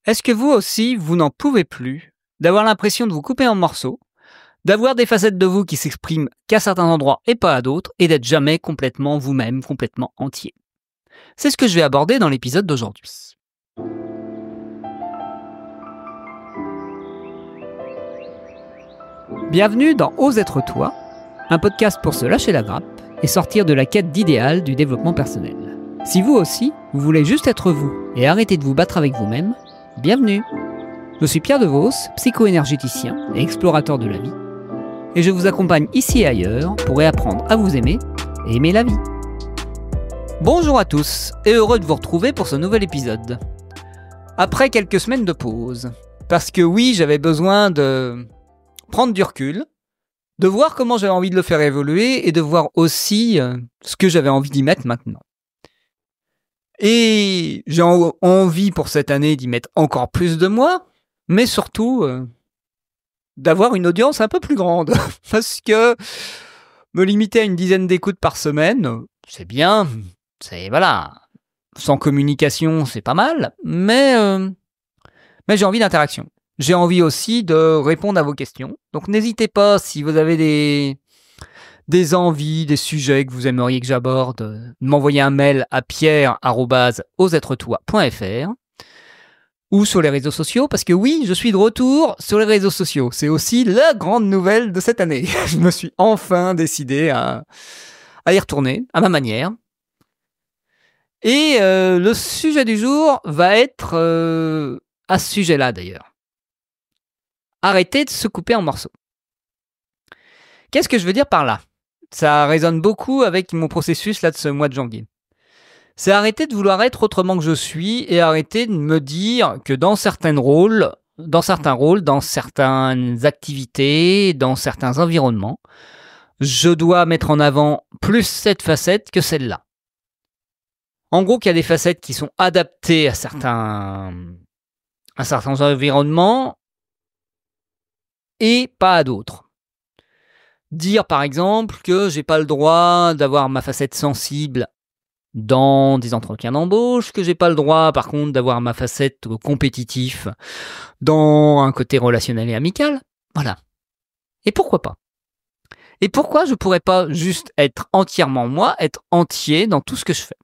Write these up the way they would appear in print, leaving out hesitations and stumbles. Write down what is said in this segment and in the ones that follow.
Est-ce que vous aussi, vous n'en pouvez plus d'avoir l'impression de vous couper en morceaux, d'avoir des facettes de vous qui s'expriment qu'à certains endroits et pas à d'autres, et d'être jamais complètement vous-même, complètement entier? C'est ce que je vais aborder dans l'épisode d'aujourd'hui. Bienvenue dans Ose être toi, un podcast pour se lâcher la grappe et sortir de la quête d'idéal du développement personnel. Si vous aussi, vous voulez juste être vous et arrêter de vous battre avec vous-même, bienvenue. Je suis Pierre Devos, psycho-énergéticien et explorateur de la vie, et je vous accompagne ici et ailleurs pour réapprendre à vous aimer et aimer la vie. Bonjour à tous et heureux de vous retrouver pour ce nouvel épisode. Après quelques semaines de pause, parce que oui, j'avais besoin de prendre du recul, de voir comment j'avais envie de le faire évoluer et de voir aussi ce que j'avais envie d'y mettre maintenant. Et j'ai envie pour cette année d'y mettre encore plus de moi, mais surtout d'avoir une audience un peu plus grande. Parce que me limiter à une dizaine d'écoutes par semaine, c'est bien, voilà. Sans communication, c'est pas mal, mais j'ai envie d'interaction. J'ai envie aussi de répondre à vos questions. Donc n'hésitez pas, si vous avez des envies, des sujets que vous aimeriez que j'aborde, de m'envoyer un mail à pierre@osetretoi.fr ou sur les réseaux sociaux, parce que oui, je suis de retour sur les réseaux sociaux. C'est aussi la grande nouvelle de cette année. Je me suis enfin décidé à y retourner, à ma manière. Et le sujet du jour va être à ce sujet-là d'ailleurs. Arrêtez de se couper en morceaux. Qu'est-ce que je veux dire par là ? Ça résonne beaucoup avec mon processus là de ce mois de janvier. C'est arrêter de vouloir être autrement que je suis et arrêter de me dire que dans certains rôles, dans certaines activités, dans certains environnements, je dois mettre en avant plus cette facette que celle-là. En gros, qu'il y a des facettes qui sont adaptées à certains environnements et pas à d'autres. Dire par exemple que j'ai pas le droit d'avoir ma facette sensible dans des entretiens d'embauche, que j'ai pas le droit par contre d'avoir ma facette compétitif dans un côté relationnel et amical, voilà. Et pourquoi pas ? Et pourquoi je pourrais pas juste être entièrement moi, être entier dans tout ce que je fais ?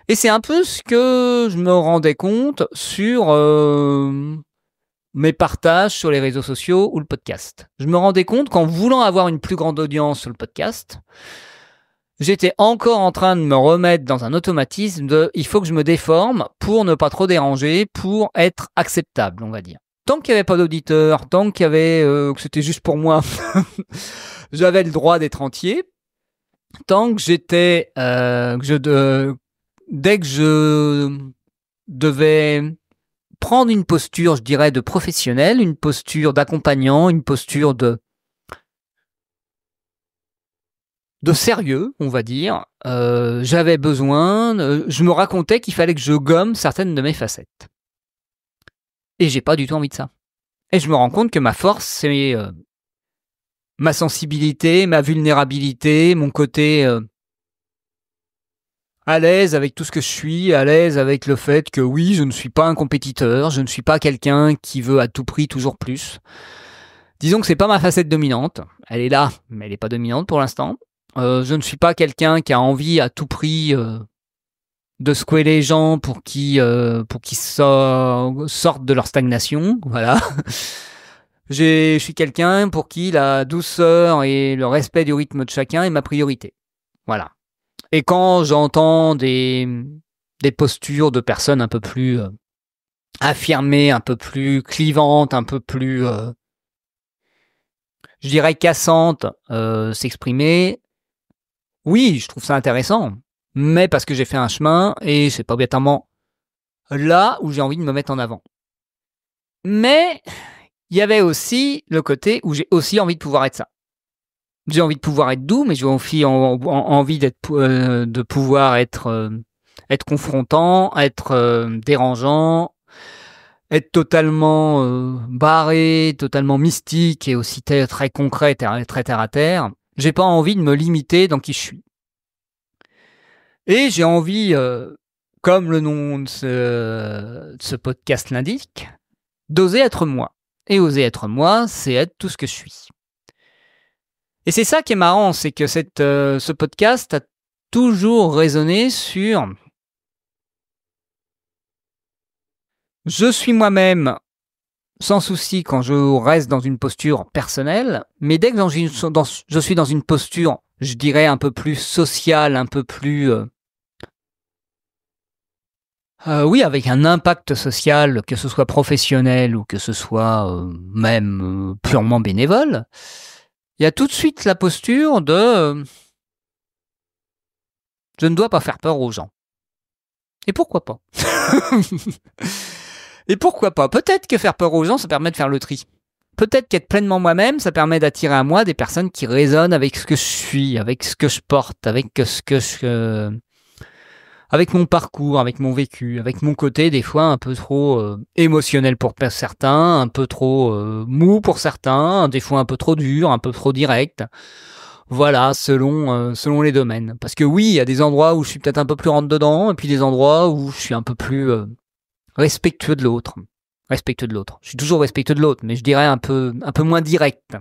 Et c'est un peu ce que je me rendais compte sur mes partages sur les réseaux sociaux ou le podcast. Je me rendais compte qu'en voulant avoir une plus grande audience sur le podcast, j'étais encore en train de me remettre dans un automatisme de « il faut que je me déforme pour ne pas trop déranger, pour être acceptable », on va dire. Tant qu'il n'y avait pas d'auditeurs, tant qu'il y avait que c'était juste pour moi, j'avais le droit d'être entier. Tant que j'étais... dès que je devais prendre une posture, je dirais, de professionnel, une posture d'accompagnant, une posture de sérieux, on va dire, j'avais besoin, je me racontais qu'il fallait que je gomme certaines de mes facettes. Et j'ai pas du tout envie de ça. Et je me rends compte que ma force, c'est ma sensibilité, ma vulnérabilité, mon côté à l'aise avec tout ce que je suis, à l'aise avec le fait que oui, je ne suis pas un compétiteur, je ne suis pas quelqu'un qui veut à tout prix toujours plus. Disons que c'est pas ma facette dominante. Elle est là, mais elle n'est pas dominante pour l'instant. Je ne suis pas quelqu'un qui a envie à tout prix de secouer les gens pour qu'ils sortent de leur stagnation. Voilà. Je suis quelqu'un pour qui la douceur et le respect du rythme de chacun est ma priorité. Voilà. Et quand j'entends des postures de personnes un peu plus affirmées, un peu plus clivantes, un peu plus, je dirais, cassantes, s'exprimer, oui, je trouve ça intéressant, mais parce que j'ai fait un chemin et c'est pas obligatoirement là où j'ai envie de me mettre en avant. Mais il y avait aussi le côté où j'ai aussi envie de pouvoir être ça. J'ai envie de pouvoir être doux, mais j'ai aussi envie de pouvoir être confrontant, être dérangeant, être totalement barré, totalement mystique et aussi très concret, très terre à terre. J'ai pas envie de me limiter dans qui je suis. Et j'ai envie comme le nom de ce podcast l'indique, d'oser être moi. Et oser être moi, c'est être tout ce que je suis. Et c'est ça qui est marrant, c'est que ce podcast a toujours résonné sur « je suis moi-même » sans souci quand je reste dans une posture personnelle, mais dès que je suis dans une posture, je dirais, un peu plus sociale, un peu plus... oui, avec un impact social, que ce soit professionnel ou que ce soit même purement bénévole, il y a tout de suite la posture de je ne dois pas faire peur aux gens. Et pourquoi pas? Et pourquoi pas? Peut-être que faire peur aux gens, ça permet de faire le tri. Peut-être qu'être pleinement moi-même, ça permet d'attirer à moi des personnes qui résonnent avec ce que je suis, avec ce que je porte, avec avec mon parcours, avec mon vécu, avec mon côté des fois un peu trop émotionnel pour certains, un peu trop mou pour certains, des fois un peu trop dur, un peu trop direct. Voilà, selon les domaines. Parce que oui, il y a des endroits où je suis peut-être un peu plus rentre-dedans, et puis des endroits où je suis un peu plus respectueux de l'autre. Respectueux de l'autre. Je suis toujours respectueux de l'autre, mais je dirais un peu moins direct.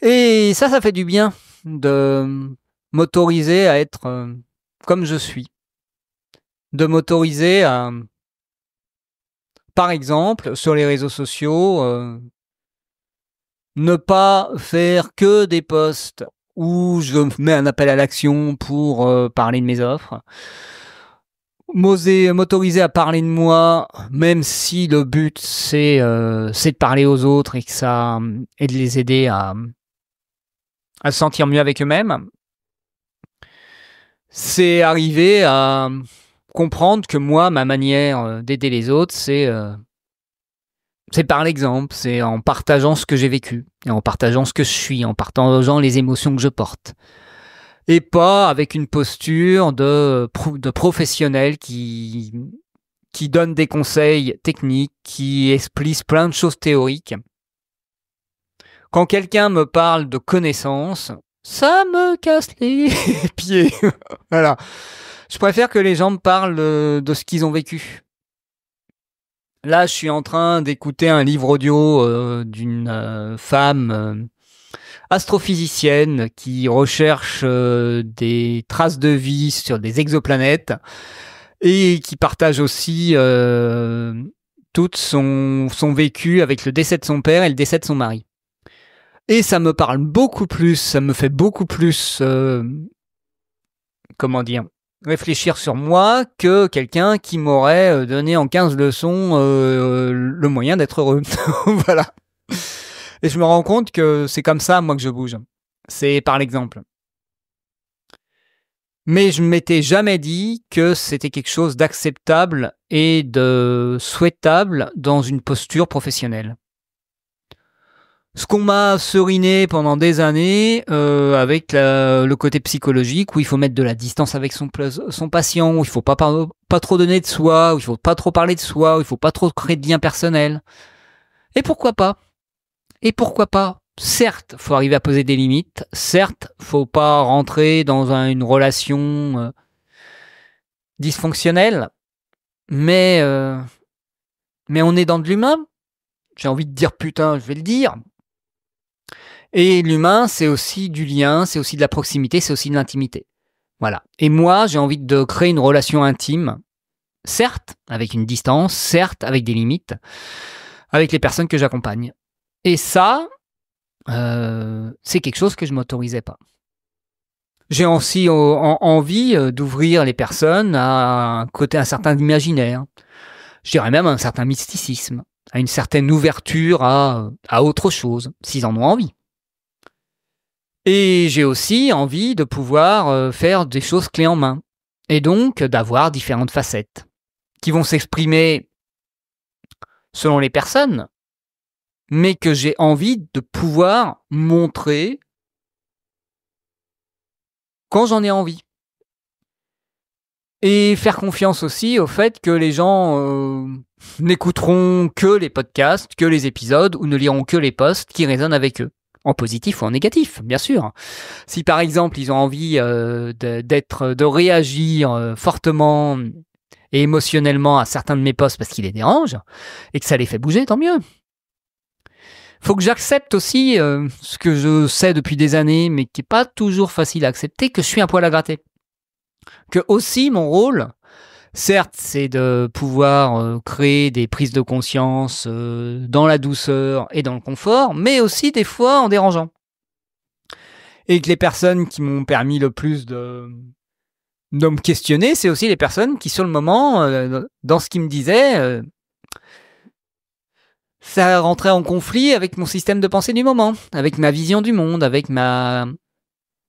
Et ça fait du bien de m'autoriser à être comme je suis. De m'autoriser à, par exemple, sur les réseaux sociaux, ne pas faire que des posts où je mets un appel à l'action pour parler de mes offres. M'autoriser à parler de moi, même si le but c'est de parler aux autres et de les aider à se sentir mieux avec eux-mêmes. C'est arriver à comprendre que moi, ma manière d'aider les autres, c'est par l'exemple, c'est en partageant ce que j'ai vécu, et en partageant ce que je suis, en partageant les émotions que je porte. Et pas avec une posture de professionnel qui donne des conseils techniques, qui explique plein de choses théoriques. Quand quelqu'un me parle de connaissances, ça me casse les pieds. Voilà. Je préfère que les gens me parlent de ce qu'ils ont vécu. Là, je suis en train d'écouter un livre audio d'une femme astrophysicienne qui recherche des traces de vie sur des exoplanètes et qui partage aussi tout son vécu avec le décès de son père et le décès de son mari. Et ça me parle beaucoup plus, ça me fait beaucoup plus, réfléchir sur moi que quelqu'un qui m'aurait donné en 15 leçons le moyen d'être heureux. Voilà. Et je me rends compte que c'est comme ça, moi, que je bouge. C'est par l'exemple. Mais je ne m'étais jamais dit que c'était quelque chose d'acceptable et de souhaitable dans une posture professionnelle. Ce qu'on m'a seriné pendant des années avec le côté psychologique où il faut mettre de la distance avec son patient, où il faut pas trop donner de soi, où il faut pas trop parler de soi, où il faut pas trop créer de liens personnels. Et pourquoi pas? Certes, faut arriver à poser des limites. Certes, faut pas rentrer dans une relation dysfonctionnelle. Mais on est dans de l'humain. J'ai envie de dire putain, je vais le dire. Et l'humain, c'est aussi du lien, c'est aussi de la proximité, c'est aussi de l'intimité. Voilà. Et moi, j'ai envie de créer une relation intime, certes, avec une distance, certes, avec des limites, avec les personnes que j'accompagne. Et ça, c'est quelque chose que je m'autorisais pas. J'ai aussi envie d'ouvrir les personnes à un certain imaginaire. Je dirais même à un certain mysticisme, à une certaine ouverture à autre chose, s'ils en ont envie. Et j'ai aussi envie de pouvoir faire des choses clés en main. Et donc d'avoir différentes facettes qui vont s'exprimer selon les personnes, mais que j'ai envie de pouvoir montrer quand j'en ai envie. Et faire confiance aussi au fait que les gens n'écouteront que les podcasts, que les épisodes, ou ne liront que les posts qui résonnent avec eux. En positif ou en négatif, bien sûr. Si par exemple ils ont envie de réagir fortement et émotionnellement à certains de mes posts parce qu'ils les dérangent et que ça les fait bouger, tant mieux. Faut que j'accepte aussi ce que je sais depuis des années, mais qui n'est pas toujours facile à accepter, que je suis un poil à gratter. Que aussi mon rôle, certes, c'est de pouvoir créer des prises de conscience dans la douceur et dans le confort, mais aussi des fois en dérangeant. Et que les personnes qui m'ont permis le plus de me questionner, c'est aussi les personnes qui, sur le moment, dans ce qu'ils me disaient, ça rentrait en conflit avec mon système de pensée du moment, avec ma vision du monde, avec ma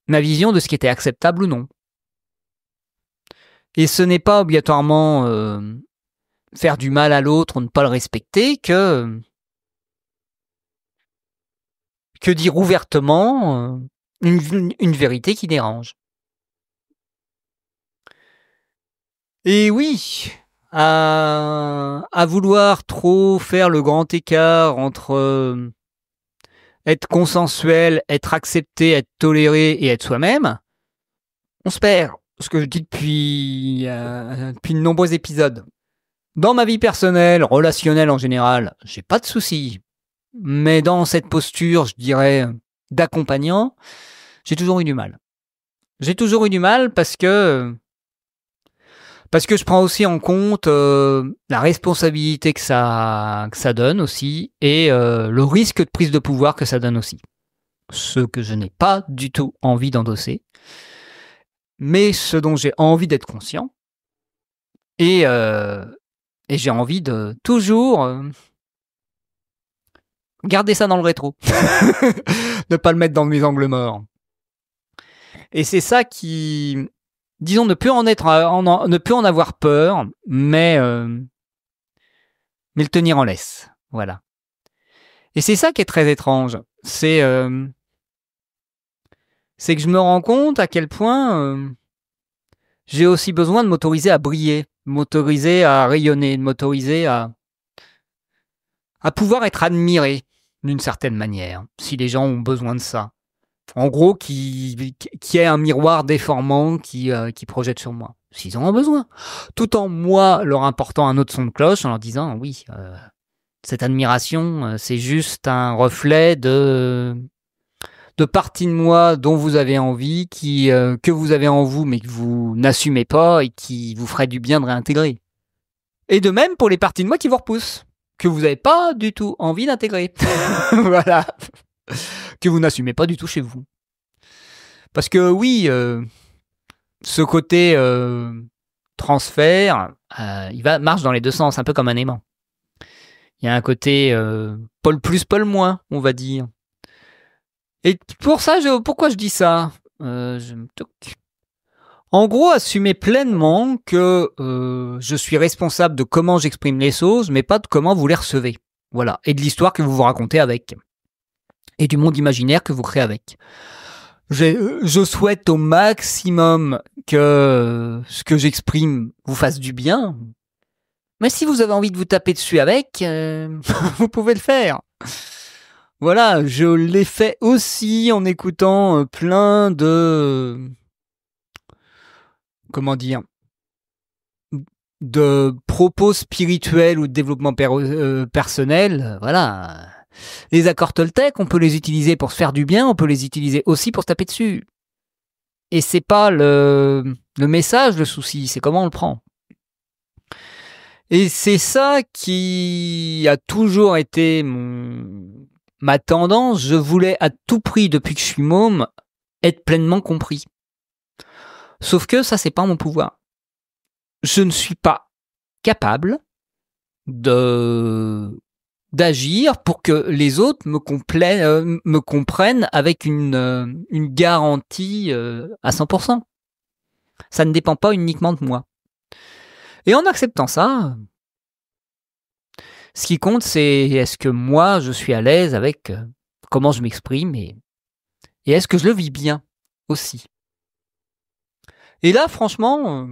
vision de ce qui était acceptable ou non. Et ce n'est pas obligatoirement faire du mal à l'autre ou ne pas le respecter que dire ouvertement une vérité qui dérange. Et oui, à vouloir trop faire le grand écart entre être consensuel, être accepté, être toléré et être soi-même, on se perd. Ce que je dis depuis de nombreux épisodes. Dans ma vie personnelle, relationnelle en général, j'ai pas de soucis. Mais dans cette posture, je dirais, d'accompagnant, j'ai toujours eu du mal. J'ai toujours eu du mal parce que je prends aussi en compte la responsabilité que ça donne aussi et le risque de prise de pouvoir que ça donne aussi. Ce que je n'ai pas du tout envie d'endosser, mais ce dont j'ai envie d'être conscient et j'ai envie de toujours garder ça dans le rétro, ne pas le mettre dans mes angles morts. Et c'est ça qui, disons, ne peut en avoir peur, mais le tenir en laisse. Voilà. Et c'est ça qui est très étrange. C'est que je me rends compte à quel point j'ai aussi besoin de m'autoriser à briller, de m'autoriser à rayonner, de m'autoriser à pouvoir être admiré d'une certaine manière, si les gens ont besoin de ça. En gros, qui ait un miroir déformant qui projette sur moi, s'ils en ont besoin. Tout en moi leur important un autre son de cloche en leur disant oui, cette admiration, c'est juste un reflet de parties de moi dont vous avez envie, que vous avez en vous mais que vous n'assumez pas et qui vous ferait du bien de réintégrer. Et de même pour les parties de moi qui vous repoussent, que vous n'avez pas du tout envie d'intégrer. Voilà. Que vous n'assumez pas du tout chez vous. Parce que oui, ce côté transfert, il marche dans les deux sens, un peu comme un aimant. Il y a un côté Paul plus, Paul moins, on va dire. Et pour ça, pourquoi je dis ça En gros, assumer pleinement que je suis responsable de comment j'exprime les choses, mais pas de comment vous les recevez. Voilà. Et de l'histoire que vous vous racontez avec. Et du monde imaginaire que vous créez avec. Je souhaite au maximum que ce que j'exprime vous fasse du bien. Mais si vous avez envie de vous taper dessus avec, vous pouvez le faire. Voilà, je l'ai fait aussi en écoutant plein de... Comment dire, de propos spirituels ou de développement personnel. Voilà. Les accords Toltec, on peut les utiliser pour se faire du bien, on peut les utiliser aussi pour se taper dessus. Et c'est pas le message, le souci, c'est comment on le prend. Et c'est ça qui a toujours été ma tendance. Je voulais à tout prix, depuis que je suis môme, être pleinement compris. Sauf que ça, c'est pas mon pouvoir. Je ne suis pas capable d'agir pour que les autres me comprennent avec une garantie à 100%. Ça ne dépend pas uniquement de moi. Et en acceptant ça, ce qui compte, c'est est-ce que moi, je suis à l'aise avec comment je m'exprime et est-ce que je le vis bien aussi. Et là, franchement...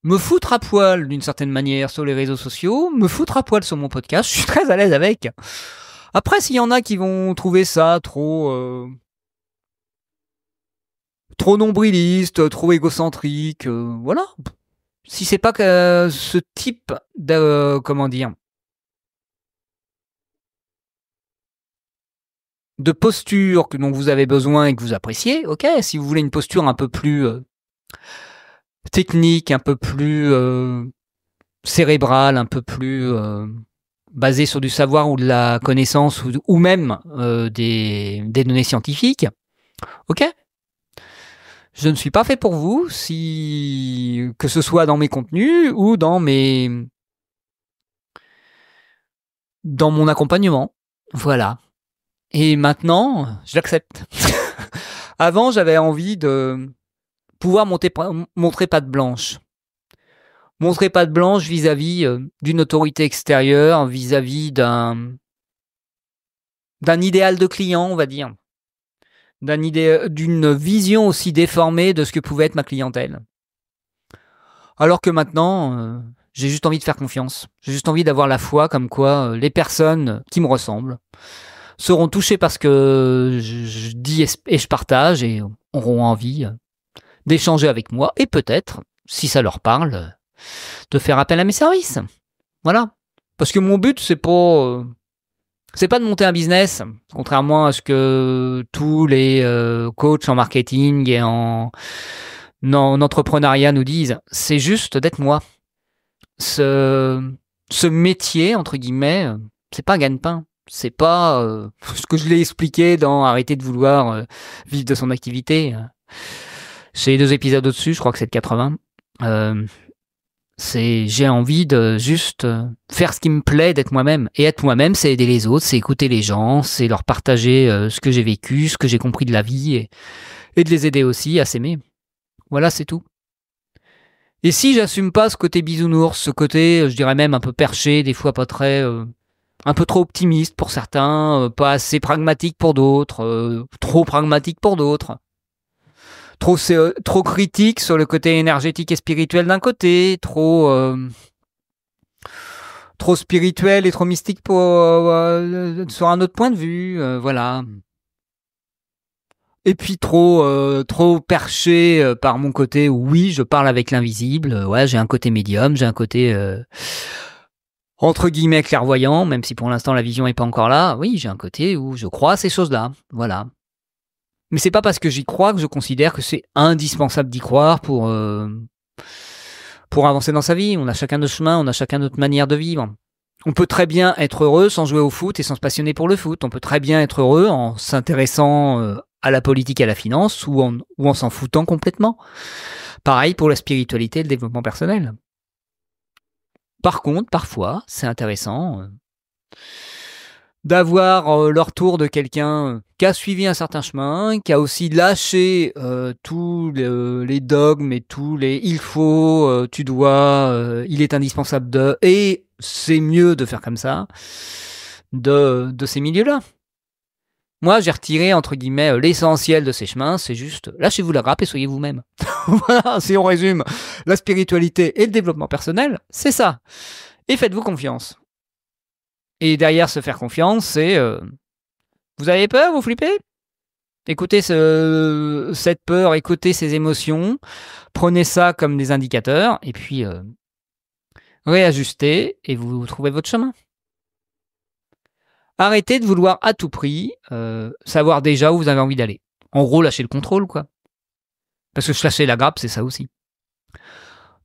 me foutre à poil d'une certaine manière sur les réseaux sociaux, me foutre à poil sur mon podcast, je suis très à l'aise avec. Après, s'il y en a qui vont trouver ça trop nombriliste, trop égocentrique, voilà. Si c'est pas que ce type de, comment dire, de posture dont vous avez besoin et que vous appréciez, ok. Si vous voulez une posture un peu plus technique, un peu plus cérébrale, un peu plus basée sur du savoir ou de la connaissance ou même des données scientifiques, ok. Je ne suis pas fait pour vous, si que ce soit dans mes contenus ou dans mon accompagnement. Voilà. Et maintenant, je l'accepte. Avant, j'avais envie de pouvoir montrer patte blanche. Montrer patte blanche vis-à-vis d'une autorité extérieure, vis-à-vis d'un idéal de client, on va dire. D'une vision aussi déformée de ce que pouvait être ma clientèle. Alors que maintenant, j'ai juste envie de faire confiance. J'ai juste envie d'avoir la foi comme quoi les personnes qui me ressemblent seront touchées par ce que je dis et je partage et auront envie d'échanger avec moi et peut-être, si ça leur parle, de faire appel à mes services. Voilà. Parce que mon but, c'est pas de monter un business, contrairement à ce que tous les coachs en marketing et en entrepreneuriat nous disent. C'est juste d'être moi. Ce métier, entre guillemets, c'est pas un gagne-pain. C'est pas ce que je l'ai expliqué dans Arrêter de vouloir vivre de son activité. C'est les 2 épisodes au-dessus, je crois que c'est le 80. J'ai envie de juste faire ce qui me plaît, d'être moi-même. Et être moi-même, c'est aider les autres, c'est écouter les gens, c'est leur partager ce que j'ai vécu, ce que j'ai compris de la vie, et de les aider aussi à s'aimer. Voilà, c'est tout. Et si j'assume pas ce côté bisounours, ce côté, je dirais même un peu perché, des fois pas très... un peu trop optimiste pour certains, pas assez pragmatique pour d'autres, trop pragmatique pour d'autres. Trop critique sur le côté énergétique et spirituel d'un côté, trop spirituel et trop mystique sur un autre point de vue, voilà. Et puis trop perché par mon côté où oui, je parle avec l'invisible, ouais, j'ai un côté médium, j'ai un côté entre guillemets clairvoyant, même si pour l'instant la vision n'est pas encore là. Oui, j'ai un côté où je crois à ces choses-là, voilà. Mais c'est pas parce que j'y crois que je considère que c'est indispensable d'y croire pour avancer dans sa vie. On a chacun notre chemin, on a chacun notre manière de vivre. On peut très bien être heureux sans jouer au foot et sans se passionner pour le foot. On peut très bien être heureux en s'intéressant à la politique et à la finance ou en s'en foutant complètement. Pareil pour la spiritualité et le développement personnel. Par contre, parfois, c'est intéressant d'avoir le retour de quelqu'un qui a suivi un certain chemin, qui a aussi lâché tous les dogmes et tous les il faut, tu dois, il est indispensable de, et c'est mieux de faire comme ça, de ces milieux-là. Moi, j'ai retiré, entre guillemets, l'essentiel de ces chemins, c'est juste, lâchez-vous la grappe et soyez vous-même. Voilà, si on résume la spiritualité et le développement personnel, c'est ça. Et faites-vous confiance. Et derrière se faire confiance, c'est vous avez peur, vous flippez? Écoutez cette peur, écoutez ces émotions, prenez ça comme des indicateurs, et puis réajustez, et vous trouvez votre chemin. Arrêtez de vouloir à tout prix savoir déjà où vous avez envie d'aller. En gros, lâchez le contrôle, quoi. Parce que se lâcher la grappe, c'est ça aussi.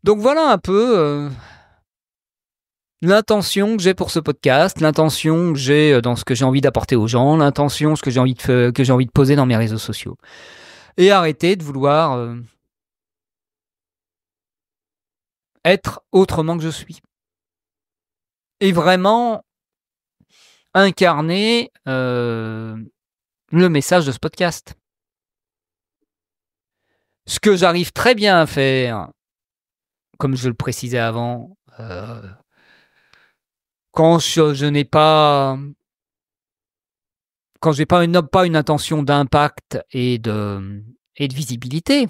Donc voilà un peu l'intention que j'ai pour ce podcast, l'intention que j'ai dans ce que j'ai envie d'apporter aux gens, l'intention ce que j'ai envie de poser dans mes réseaux sociaux. Et arrêter de vouloir être autrement que je suis. Et vraiment incarner le message de ce podcast. Ce que j'arrive très bien à faire, comme je le précisais avant, quand je n'ai pas... Quand j'ai pas une intention d'impact et de visibilité,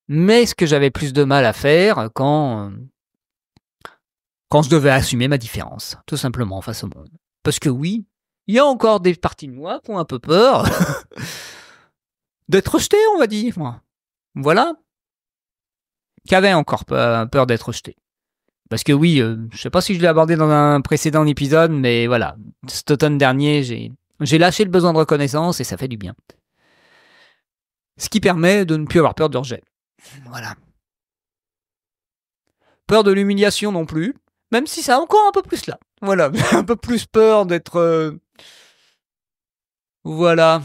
mais ce que j'avais plus de mal à faire quand je devais assumer ma différence, tout simplement, face au monde. Parce que oui, il y a encore des parties de moi qui ont un peu peur d'être rejetées, on va dire. Voilà. Qui avaient encore peur d'être rejetées. Parce que oui, je sais pas si je l'ai abordé dans un précédent épisode, mais voilà, cet automne dernier, j'ai lâché le besoin de reconnaissance et ça fait du bien. Ce qui permet de ne plus avoir peur de rejet. Voilà. Peur de l'humiliation non plus, même si ça a encore un peu plus là. Voilà, un peu plus peur d'être... Voilà.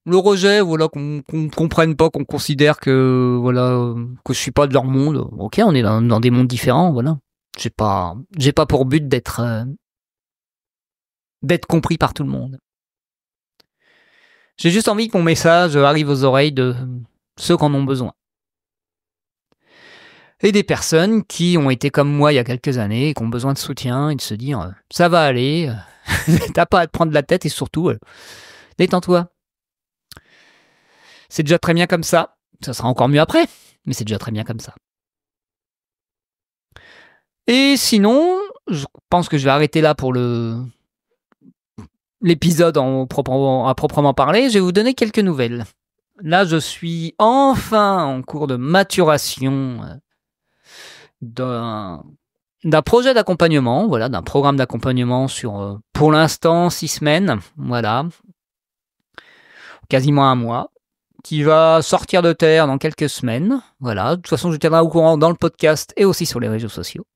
Le rejet, voilà, qu'on comprenne pas, qu'on considère que que je suis pas de leur monde. Ok, on est dans des mondes différents, voilà. J'ai pas pour but d'être compris par tout le monde. J'ai juste envie que mon message arrive aux oreilles de ceux qui en ont besoin. Et des personnes qui ont été comme moi il y a quelques années et qui ont besoin de soutien et de se dire ça va aller, t'as pas à te prendre la tête et surtout détends-toi. C'est déjà très bien comme ça. Ça sera encore mieux après, mais c'est déjà très bien comme ça. Et sinon, je pense que je vais arrêter là pour l'épisode à proprement parler. Je vais vous donner quelques nouvelles. Là, je suis enfin en cours de maturation d'un projet d'accompagnement, voilà, d'un programme d'accompagnement sur, pour l'instant, 6 semaines, voilà, quasiment un mois, qui va sortir de terre dans quelques semaines. Voilà, de toute façon, je tiendrai au courant dans le podcast et aussi sur les réseaux sociaux.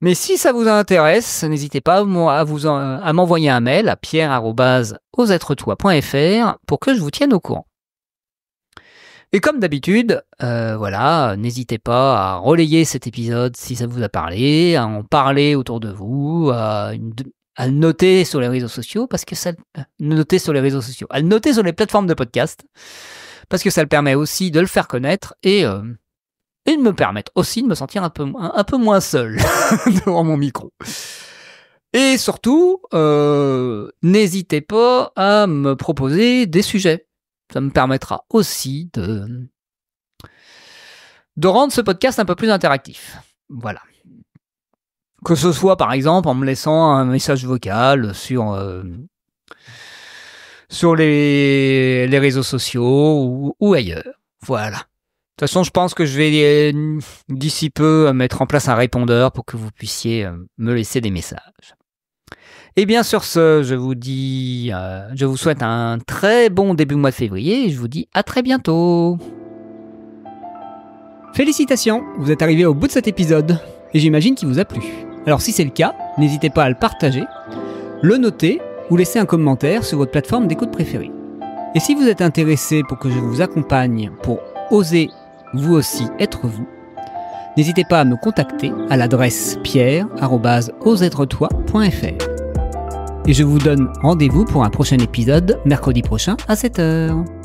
Mais si ça vous intéresse, n'hésitez pas à m'envoyer un mail à pierre@osetretoi.fr pour que je vous tienne au courant. Et comme d'habitude, voilà, n'hésitez pas à relayer cet épisode si ça vous a parlé, à en parler autour de vous, à le noter sur les réseaux sociaux, parce que à le noter sur les plateformes de podcast, parce que ça le permet aussi de le faire connaître et de me permettre aussi de me sentir un peu moins seul devant mon micro. Et surtout, n'hésitez pas à me proposer des sujets. Ça me permettra aussi de rendre ce podcast un peu plus interactif. Voilà. Que ce soit, par exemple, en me laissant un message vocal sur les réseaux sociaux ou ailleurs. Voilà. De toute façon, je pense que je vais d'ici peu mettre en place un répondeur pour que vous puissiez me laisser des messages. Et bien sur ce, je vous souhaite un très bon début mois de février et je vous dis à très bientôt. Félicitations, vous êtes arrivé au bout de cet épisode et j'imagine qu'il vous a plu. Alors si c'est le cas, n'hésitez pas à le partager, le noter ou laisser un commentaire sur votre plateforme d'écoute préférée. Et si vous êtes intéressé pour que je vous accompagne pour oser vous aussi être vous, n'hésitez pas à me contacter à l'adresse pierre@osetretoi.fr. Et je vous donne rendez-vous pour un prochain épisode mercredi prochain à 7h.